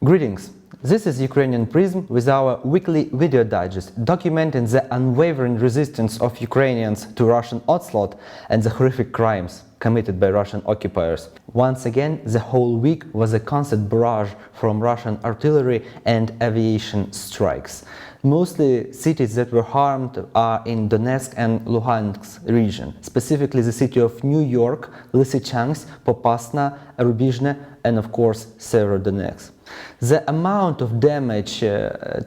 Greetings! This is Ukrainian Prism with our weekly video digest documenting the unwavering resistance of Ukrainians to Russian onslaught and the horrific crimes committed by Russian occupiers. Once again, the whole week was a constant barrage from Russian artillery and aviation strikes. Mostly cities that were harmed are in Donetsk and Luhansk region, specifically the city of New York, Lysychansk, Popasna, Rubizhne, and of course Severodonetsk. The amount of damage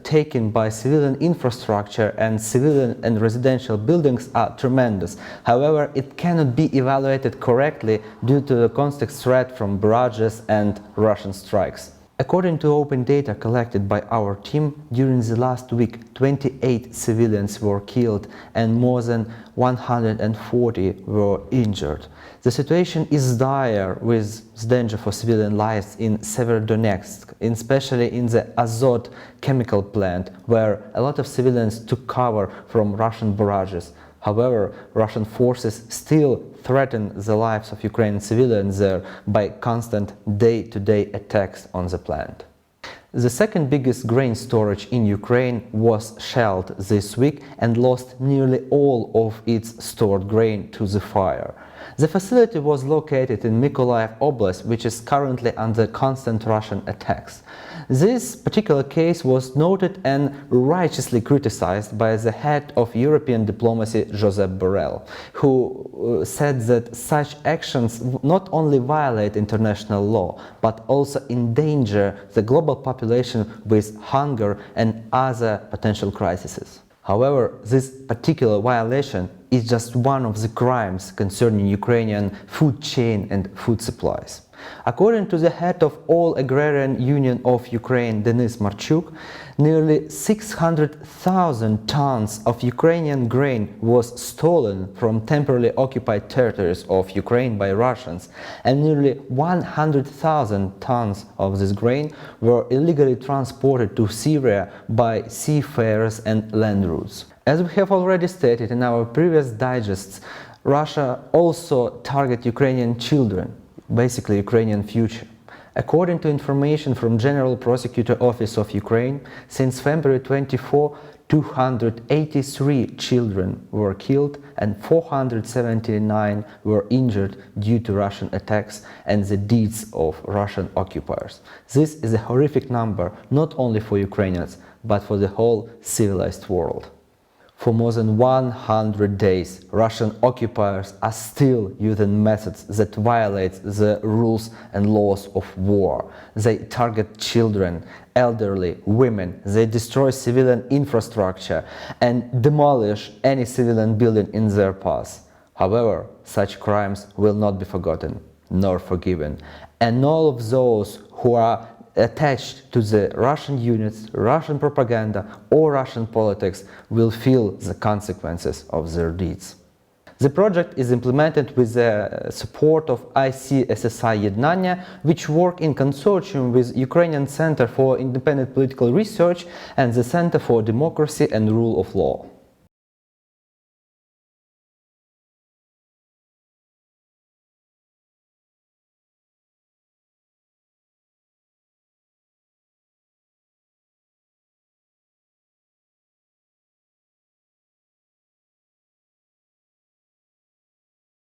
taken by civilian infrastructure and civilian and residential buildings are tremendous. However, it cannot be evaluated correctly due to the constant threat from barrages and Russian strikes. According to open data collected by our team, during the last week, 28 civilians were killed and more than 140 were injured. The situation is dire with danger for civilian lives in Severodonetsk, especially in the Azot chemical plant, where a lot of civilians took cover from Russian barrages. However, Russian forces still threaten the lives of Ukrainian civilians there by constant day-to-day attacks on the plant. The second biggest grain storage in Ukraine was shelled this week and lost nearly all of its stored grain to the fire. The facility was located in Mykolaiv Oblast, which is currently under constant Russian attacks. This particular case was noted and righteously criticized by the head of European diplomacy, Josep Borrell, who said that such actions not only violate international law, but also endanger the global population with hunger and other potential crises. However, this particular violation is just one of the crimes concerning Ukrainian food chain and food supplies. According to the head of All Agrarian Union of Ukraine, Denis Marchuk, nearly 600,000 tons of Ukrainian grain was stolen from temporarily occupied territories of Ukraine by Russians, and nearly 100,000 tons of this grain were illegally transported to Syria by seafarers and land routes. As we have already stated in our previous digests, Russia also targets Ukrainian children, basically Ukrainian future. According to information from General Prosecutor Office of Ukraine, since February 24, 283 children were killed and 479 were injured due to Russian attacks and the deeds of Russian occupiers. This is a horrific number not only for Ukrainians, but for the whole civilized world. For more than 100 days, Russian occupiers are still using methods that violate the rules and laws of war. They target children, elderly, women, they destroy civilian infrastructure and demolish any civilian building in their path. However, such crimes will not be forgotten nor forgiven, and all of those who are attached to the Russian units, Russian propaganda or Russian politics will feel the consequences of their deeds. The project is implemented with the support of Isar Ednannia, which work in consortium with Ukrainian Center for Independent Political Research and the Center for Democracy and Rule of Law.